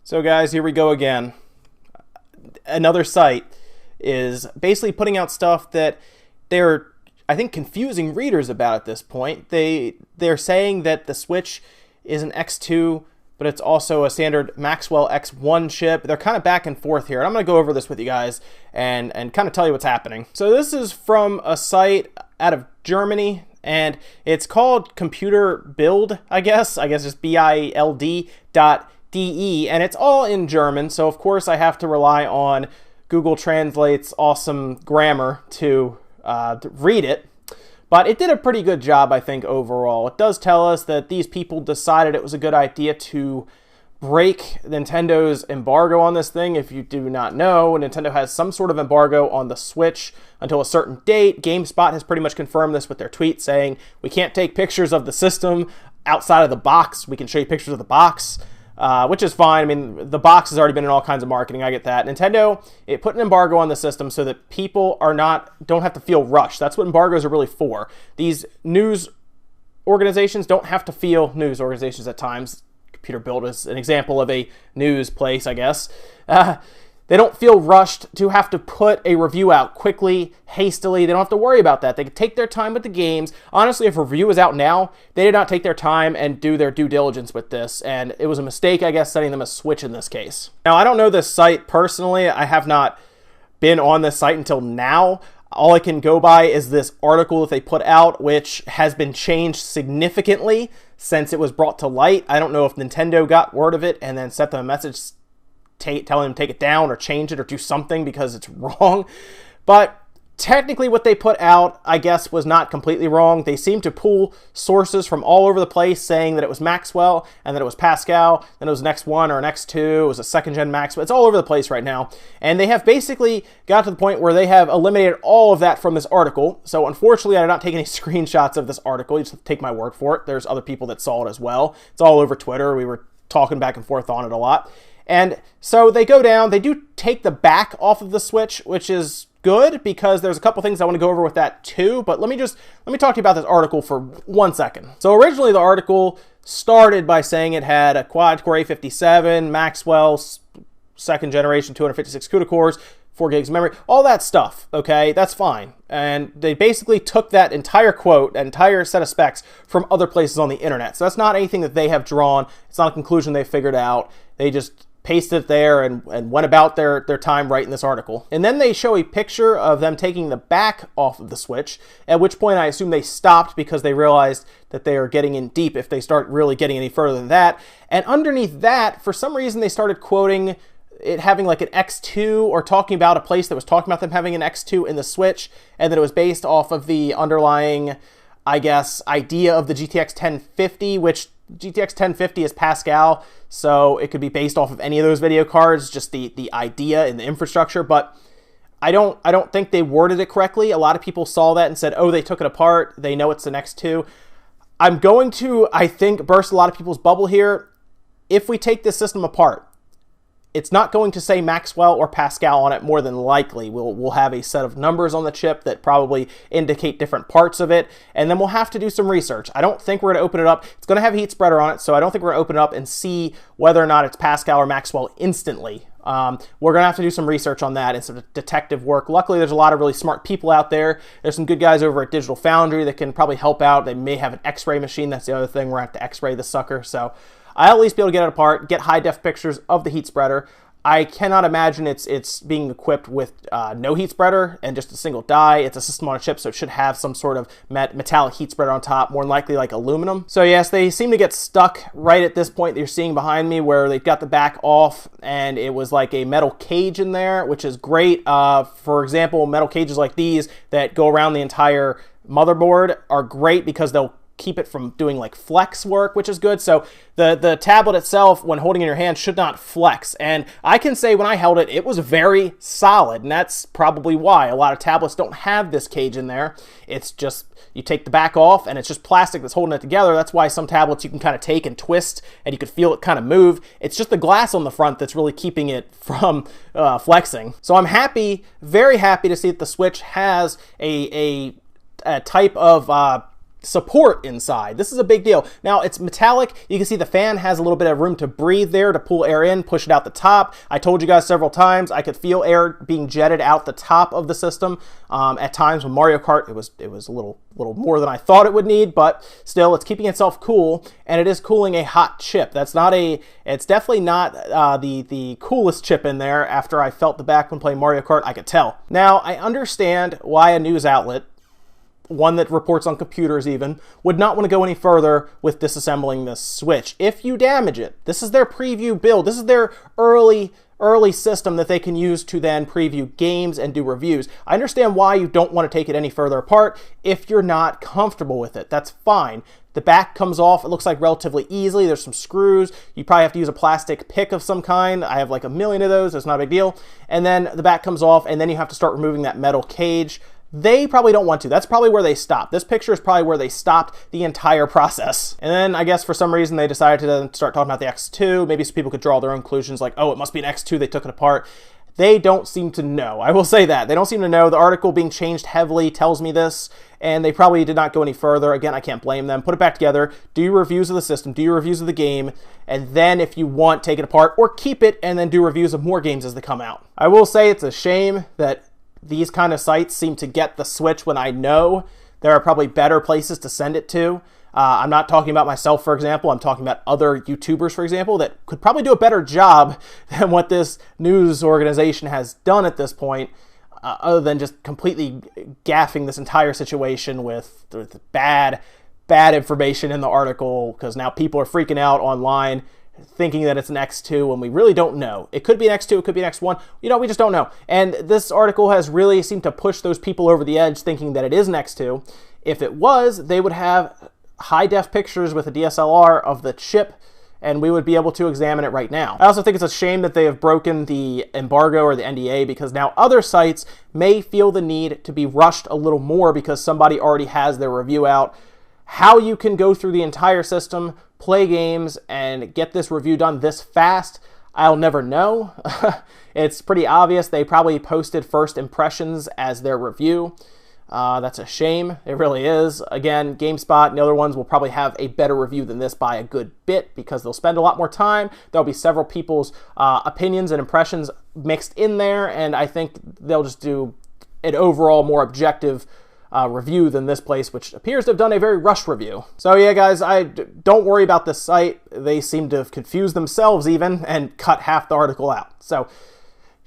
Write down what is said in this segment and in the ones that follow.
So guys, here we go again. Another site is basically putting out stuff that they're, I think, confusing readers about at this point. They're saying that the Switch is an X2, but it's also a standard Maxwell X1 chip. They're kind of back and forth here, and I'm going to go over this with you guys and kind of tell you what's happening. So this is from a site out of Germany, and it's called Computer Bild, I guess it's BILD.de, and it's all in German, so of course I have to rely on Google Translate's awesome grammar to read it. But it did a pretty good job, I think, overall. It does tell us that these people decided it was a good idea to break Nintendo's embargo on this thing. If you do not know, Nintendo has some sort of embargo on the Switch until a certain date. GameSpot has pretty much confirmed this with their tweet saying, we can't take pictures of the system outside of the box. We can show you pictures of the box. Which is fine. I mean, the box has already been in all kinds of marketing. I get that. Nintendo, it put an embargo on the system so that people don't have to feel rushed. That's what embargoes are really for. These news organizations don't have to feel news organizations at times. Computer Bild is an example of a news place, I guess. They don't feel rushed to have to put a review out quickly, hastily. They don't have to worry about that. They can take their time with the games. Honestly, if a review is out now, they did not take their time and do their due diligence with this, and it was a mistake, I guess, sending them a Switch in this case. Now, I don't know this site personally. I have not been on this site until now. All I can go by is this article that they put out, which has been changed significantly since it was brought to light. I don't know if Nintendo got word of it and then sent them a message telling them to take it down or change it or do something because it's wrong. But technically what they put out, I guess, was not completely wrong. They seemed to pull sources from all over the place saying that it was Maxwell and that it was Pascal, then it was an X1 or an X2, it was a second-gen Maxwell. It's all over the place right now. And they have basically got to the point where they have eliminated all of that from this article. So unfortunately, I did not take any screenshots of this article. You just take my word for it. There's other people that saw it as well. It's all over Twitter. We were talking back and forth on it a lot. And so they go down, they do take the back off of the Switch, which is good because there's a couple things I want to go over with that too. But let me talk to you about this article for 1 second. So originally the article started by saying it had a quad-core A57, Maxwell, second generation 256 CUDA cores, 4 gigs of memory, all that stuff, okay? That's fine. And they basically took that entire quote, entire set of specs from other places on the internet. So that's not anything that they have drawn. It's not a conclusion they figured out. They just pasted it there and went about their time writing this article. And then they show a picture of them taking the back off of the Switch, at which point I assume they stopped because they realized that they are getting in deep if they start really getting any further than that. And underneath that, for some reason, they started quoting it having like an X2 or talking about a place that was talking about them having an X2 in the Switch, and that it was based off of the underlying, I guess, idea of the GTX 1050, which GTX 1050 is Pascal, so it could be based off of any of those video cards, just the idea and the infrastructure. But I don't think they worded it correctly. A lot of people saw that and said, oh, they took it apart. They know it's the X2. I'm going to, I think, burst a lot of people's bubble here. If we take this system apart, it's not going to say Maxwell or Pascal on it more than likely. We'll have a set of numbers on the chip that probably indicate different parts of it, and then we'll have to do some research. I don't think we're going to open it up. It's going to have a heat spreader on it, so I don't think we're going to open it up and see whether or not it's Pascal or Maxwell instantly. We're going to have to do some research on that and some detective work. Luckily, there's a lot of really smart people out there. There's some good guys over at Digital Foundry that can probably help out. They may have an X-ray machine. That's the other thing. We're going to have to X-ray the sucker, so I'll at least be able to get it apart, get high-def pictures of the heat spreader. I cannot imagine it's being equipped with no heat spreader and just a single die. It's a system on a chip, so it should have some sort of metallic heat spreader on top, more than likely like aluminum. So yes, they seem to get stuck right at this point that you're seeing behind me where they've got the back off and it was like a metal cage in there, which is great. For example, metal cages like these that go around the entire motherboard are great because they'll keep it from doing like flex work, which is good. So the tablet itself, when holding in your hand, should not flex. And I can say when I held it, it was very solid. And that's probably why a lot of tablets don't have this cage in there. It's just, you take the back off and it's just plastic that's holding it together. That's why some tablets you can kind of take and twist and you can feel it kind of move. It's just the glass on the front that's really keeping it from flexing. So I'm happy, very happy to see that the Switch has a type of support inside. This is a big deal. Now, it's metallic. You can see the fan has a little bit of room to breathe there, to pull air in, push it out the top. I told you guys several times I could feel air being jetted out the top of the system. At times with Mario Kart, it was a little more than I thought it would need, but still, it's keeping itself cool, and it is cooling a hot chip. It's definitely not the coolest chip in there. After I felt the back when playing Mario Kart, I could tell. Now, I understand why a news outlet, one that reports on computers even, would not want to go any further with disassembling this Switch. If you damage it, this is their preview build. This is their early system that they can use to then preview games and do reviews. I understand why you don't want to take it any further apart if you're not comfortable with it. That's fine. The back comes off, it looks like relatively easily. There's some screws. You probably have to use a plastic pick of some kind. I have like a million of those. It's not a big deal. And then the back comes off, and then you have to start removing that metal cage. They probably don't want to. That's probably where they stopped. This picture is probably where they stopped the entire process. And then I guess for some reason they decided to then start talking about the X2. Maybe some people could draw their own conclusions like, oh, it must be an X2. They took it apart. They don't seem to know. I will say that. They don't seem to know. The article being changed heavily tells me this, and they probably did not go any further. Again, I can't blame them. Put it back together. Do your reviews of the system. Do your reviews of the game. And then if you want, take it apart or keep it and then do reviews of more games as they come out. I will say it's a shame that these kind of sites seem to get the Switch when I know there are probably better places to send it to. I'm not talking about myself, for example. I'm talking about other YouTubers, for example, that could probably do a better job than what this news organization has done at this point, other than just completely gaffing this entire situation with bad information in the article, because now people are freaking out online thinking that it's an X2 when we really don't know. It could be an X2, it could be an X1. We just don't know. And this article has really seemed to push those people over the edge thinking that it is an X2. If it was, they would have high-def pictures with a DSLR of the chip, and we would be able to examine it right now. I also think it's a shame that they have broken the embargo or the NDA, because now other sites may feel the need to be rushed a little more because somebody already has their review out. How you can go through the entire system, play games, and get this review done this fast, I'll never know. It's pretty obvious. They probably posted first impressions as their review. That's a shame. It really is. Again, GameSpot and the other ones will probably have a better review than this by a good bit because they'll spend a lot more time. There'll be several people's opinions and impressions mixed in there, and I think they'll just do an overall more objective review than this place, which appears to have done a very rushed review. So yeah, guys, don't worry about this site. They seem to have confused themselves even and cut half the article out. So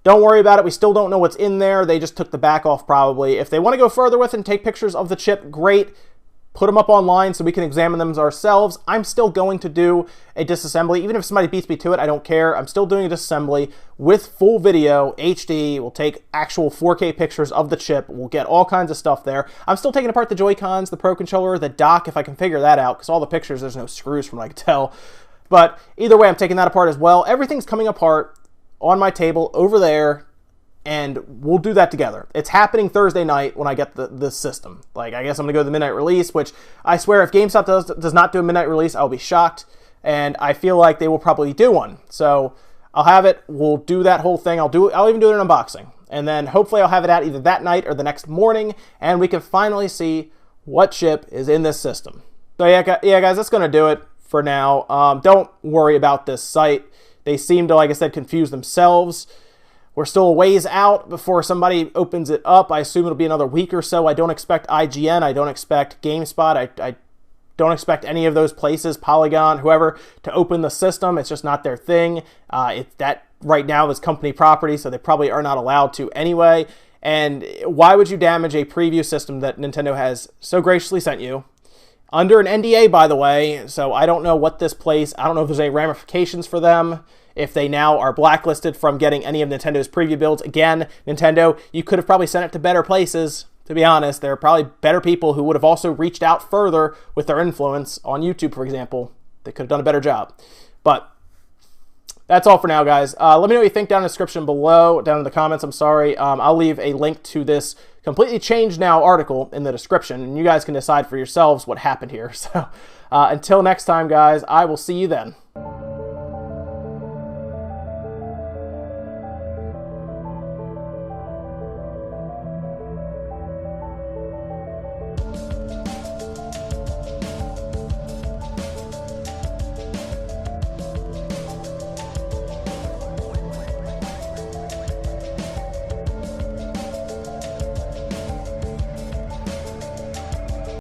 don't worry about it. We still don't know what's in there. They just took the back off probably. If they want to go further with it and take pictures of the chip, great. Put them up online so we can examine them ourselves. I'm still going to do a disassembly. Even if somebody beats me to it, I don't care. I'm still doing a disassembly with full video, HD. We'll take actual 4K pictures of the chip. We'll get all kinds of stuff there. I'm still taking apart the Joy-Cons, the Pro Controller, the dock, if I can figure that out, because all the pictures, there's no screws from what I can tell. But either way, I'm taking that apart as well. Everything's coming apart on my table over there, and we'll do that together. It's happening Thursday night when I get the system. I guess I'm going to go to the midnight release, which I swear if GameStop does not do a midnight release, I'll be shocked, and I feel like they will probably do one. So I'll have it. We'll do that whole thing. I'll even do it in unboxing, and then hopefully I'll have it out either that night or the next morning, and we can finally see what chip is in this system. So yeah, guys, that's going to do it for now. Don't worry about this site. They seem to, like I said, confuse themselves. We're still a ways out before somebody opens it up. I assume it'll be another week or so. I don't expect IGN. I don't expect GameSpot. I don't expect any of those places, Polygon, whoever, to open the system. It's just not their thing. That right now is company property, so they probably are not allowed to anyway. And why would you damage a preview system that Nintendo has so graciously sent you? Under an NDA, by the way, so I don't know what this place, I don't know if there's any ramifications for them, if they now are blacklisted from getting any of Nintendo's preview builds. Again, Nintendo, you could have probably sent it to better places, to be honest. There are probably better people who would have also reached out further with their influence on YouTube, for example. They could have done a better job. But that's all for now, guys. Let me know what you think down in the description below, down in the comments, I'm sorry. I'll leave a link to this completely changed now article in the description, and you guys can decide for yourselves what happened here. So until next time, guys, I will see you then.